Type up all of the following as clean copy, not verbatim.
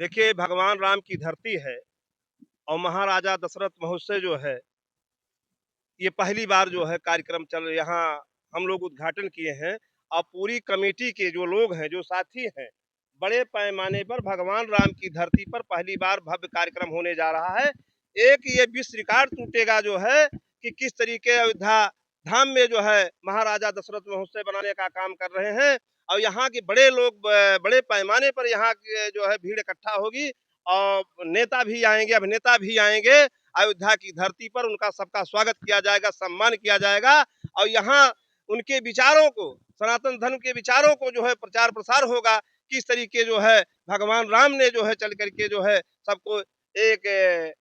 देखिए, भगवान राम की धरती है और महाराजा दशरथ महोत्सव जो है, ये पहली बार जो है कार्यक्रम चल यहाँ हम लोग उद्घाटन किए हैं और पूरी कमेटी के जो लोग हैं, जो साथी हैं, बड़े पैमाने पर भगवान राम की धरती पर पहली बार भव्य कार्यक्रम होने जा रहा है। एक ये विश्व रिकॉर्ड टूटेगा जो है कि किस तरीके अयोध्या धाम में जो है महाराजा दशरथ महोत्सव बनाने का काम कर रहे हैं और यहाँ के बड़े लोग बड़े पैमाने पर यहाँ जो है भीड़ इकट्ठा होगी और नेता भी आएंगे, अभिनेता भी आएंगे। अयोध्या की धरती पर उनका सबका स्वागत किया जाएगा, सम्मान किया जाएगा और यहाँ उनके विचारों को, सनातन धर्म के विचारों को जो है प्रचार प्रसार होगा। किस तरीके जो है भगवान राम ने जो है चल करके जो है सबको एक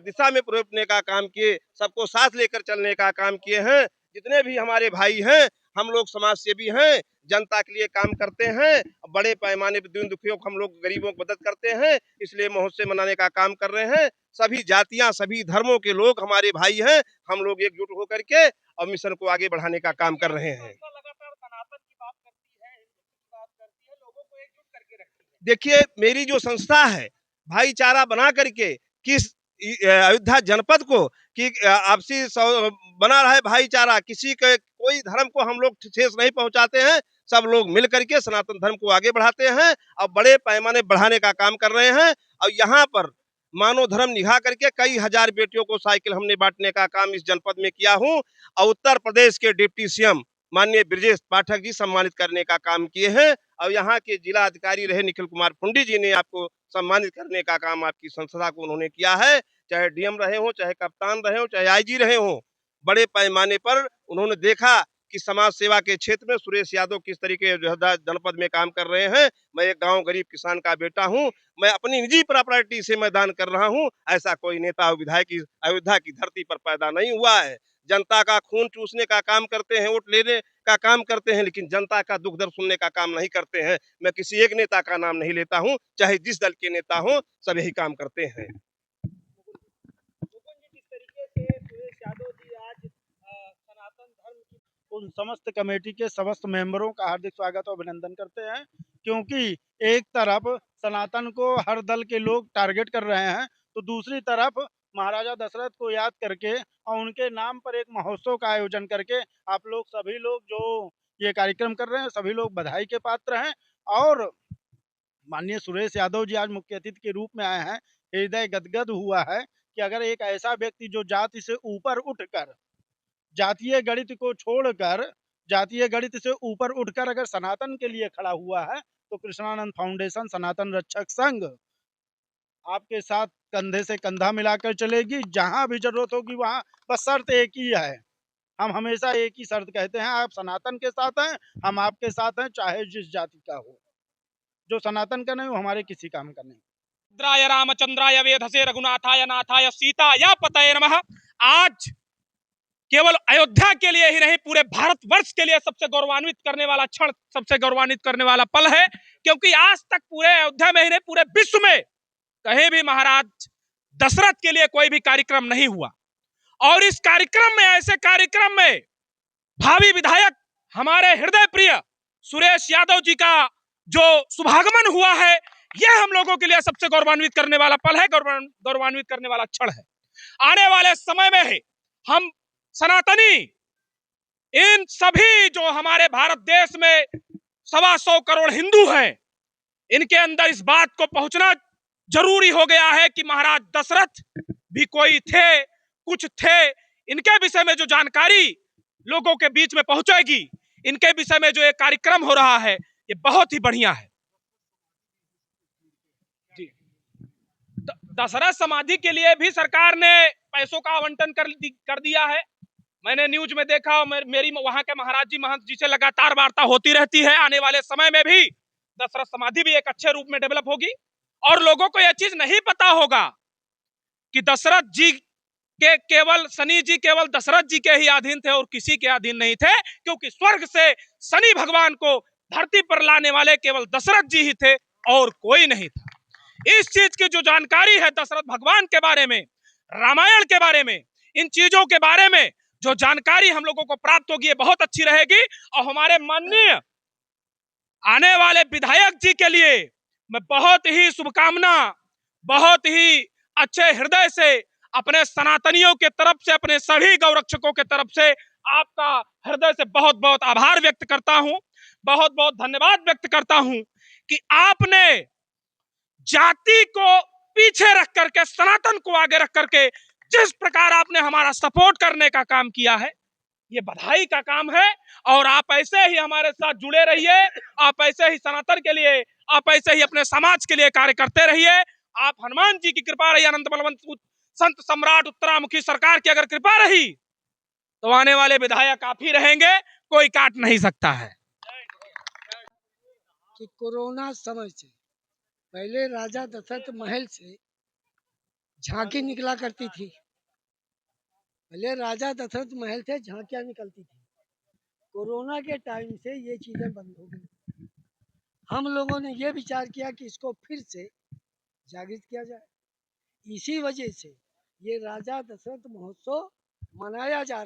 दिशा में परोपने का काम किए, सबको साथ लेकर चलने का काम किए हैं। जितने भी हमारे भाई हैं, हम लोग समाज सेवी हैं, जनता के लिए काम करते हैं, बड़े पैमाने पर दीन दुखियों को हम लोग गरीबों की मदद करते हैं, इसलिए महोत्सव मनाने का काम कर रहे हैं। सभी जातियां, सभी धर्मों के लोग हमारे भाई हैं, हम लोग एकजुट होकर के और मिशन को आगे बढ़ाने का काम कर रहे हैं। देखिए, मेरी जो संस्था है भाईचारा बना करके किस अयोध्या जनपद को कि आपसी बना रहा है भाईचारा, किसी के कोई धर्म को हम लोग ठेस नहीं पहुंचाते हैं, सब लोग मिल करके सनातन धर्म को आगे बढ़ाते हैं और बड़े पैमाने बढ़ाने का काम कर रहे हैं। और यहाँ पर मानव धर्म निभा करके कई हजार बेटियों को साइकिल हमने बांटने का काम इस जनपद में किया हूँ और उत्तर प्रदेश के डिप्टी सीएम माननीय ब्रजेश पाठक जी सम्मानित करने का काम किए हैं और यहाँ के जिला अधिकारी रहे निखिल कुमार फुंडी जी ने आपको सम्मानित करने का काम आपकी संस्था को उन्होंने किया है। चाहे डीएम रहे हो, चाहे कप्तान रहे हो, चाहे आईजी रहे हो, बड़े पैमाने पर उन्होंने देखा कि समाज सेवा के क्षेत्र में सुरेश यादव किस तरीके जनपद में काम कर रहे हैं। मैं एक गांव गरीब किसान का बेटा हूं, मैं अपनी निजी प्रॉपर्टी से मैदान कर रहा हूं। ऐसा कोई नेता और विधायक अयोध्या की धरती पर पैदा नहीं हुआ है। जनता का खून चूसने का काम करते हैं, वोट लेने का काम करते हैं, लेकिन जनता का दुख दर्द सुनने का काम नहीं करते हैं। मैं किसी एक नेता का नाम नहीं लेता हूं, चाहे जिस दल के नेता हो, सब यही काम करते हैं। उन समस्त कमेटी के समस्त मेंबरों का हार्दिक स्वागत और अभिनंदन करते हैं, क्योंकि एक तरफ सनातन को हर दल के लोग टारगेट कर रहे हैं, तो दूसरी तरफ महाराजा दशरथ को याद करके और उनके नाम पर एक महोत्सव का आयोजन करके आप लोग सभी लोग जो ये कार्यक्रम कर रहे हैं, सभी लोग बधाई के पात्र हैं। और माननीय सुरेश यादव जी आज मुख्य अतिथि के रूप में आए हैं। हृदय गदगद हुआ है कि अगर एक ऐसा व्यक्ति जो जाति से ऊपर उठकर, जातीय गणित को छोड़कर, जातीय गणित से ऊपर उठकर अगर सनातन के लिए खड़ा हुआ है, तो कृष्णानंद फाउंडेशन सनातन रक्षक संघ आपके साथ कंधे से कंधा मिलाकर चलेगी। जहां भी जरूरत होगी वहां, बस शर्त एक ही है, हम हमेशा एक ही शर्त कहते हैं, आप सनातन के साथ हैं, हम आपके साथ हैं, चाहे जिस जाति का हो। जो सनातन का नहीं वो हमारे किसी काम का नहीं। द्राय रामचंद्राय वेधसे रघुनाथाय नाथाय सीताय पतये नमः। आज केवल अयोध्या के लिए ही नहीं, पूरे भारतवर्ष के लिए सबसे गौरवान्वित करने वाला क्षण, सबसे गौरवान्वित करने वाला पल है, क्योंकि आज तक पूरे अयोध्या में ही नहीं, पूरे विश्व में कहीं भी महाराज दशरथ के लिए कोई भी कार्यक्रम नहीं हुआ। और इस कार्यक्रम में, ऐसे कार्यक्रम में भावी विधायक हमारे हृदय प्रिय सुरेश यादव जी का जो शुभागमन हुआ है, यह हम लोगों के लिए सबसे गौरवान्वित करने वाला पल है, गौरवान्वित करने वाला क्षण है। आने वाले समय में ही हम सनातनी, इन सभी जो हमारे भारत देश में 125 करोड़ हिंदू हैं, इनके अंदर इस बात को पहुंचना जरूरी हो गया है कि महाराज दशरथ भी कोई थे, कुछ थे। इनके विषय में जो जानकारी लोगों के बीच में पहुंचेगी, इनके विषय में जो एक कार्यक्रम हो रहा है, ये बहुत ही बढ़िया है। दशरथ समाधि के लिए भी सरकार ने पैसों का आवंटन कर दिया है। मैंने न्यूज में देखा, मेरी वहां के महाराज जी, महंत जी से लगातार वार्ता होती रहती है। आने वाले समय में भी दशरथ समाधि भी एक अच्छे रूप में डेवलप होगी। और लोगों को यह चीज नहीं पता होगा कि दशरथ जी के केवल, शनि जी केवल दशरथ जी के ही अधीन थे और किसी के अधीन नहीं थे, क्योंकि स्वर्ग से शनि भगवान को धरती पर लाने वाले केवल दशरथ जी ही थे और कोई नहीं था। इस चीज की जो जानकारी है दशरथ भगवान के बारे में, रामायण के बारे में, इन चीजों के बारे में जो जानकारी हम लोगों को प्राप्त होगी, ये बहुत अच्छी रहेगी। और हमारे माननीय आने वाले विधायक जी के लिए मैं बहुत ही शुभकामना, बहुत ही अच्छे हृदय से अपने सनातनियों के तरफ से, अपने सभी गौरक्षकों के तरफ से आपका हृदय से बहुत बहुत आभार व्यक्त करता हूं, बहुत बहुत धन्यवाद व्यक्त करता हूं कि आपने जाति को पीछे रख करके, सनातन को आगे रख करके जिस प्रकार आपने हमारा सपोर्ट करने का काम किया है, ये बधाई का काम है। और आप ऐसे ही हमारे साथ जुड़े रहिए, आप ऐसे ही सनातन के लिए, आप ऐसे ही अपने समाज के लिए कार्य करते रहिए। आप हनुमान जी की कृपा रही, अनंत बलवंत संत सम्राट उत्तरामुखी सरकार की अगर कृपा रही तो आने वाले विधायक आप ही रहेंगे, कोई काट नहीं सकता है। कि कोरोना समय से पहले राजा दशरथ महल से झांकी निकला करती थी। पहले राजा दशरथ महल से झांकियां निकलती थी। कोरोना के टाइम से ये चीजें बंद हो गई। हम लोगों ने ये विचार किया कि इसको फिर से जागृत किया जाए। इसी वजह से ये राजा दशरथ महोत्सव मनाया जा रहा है।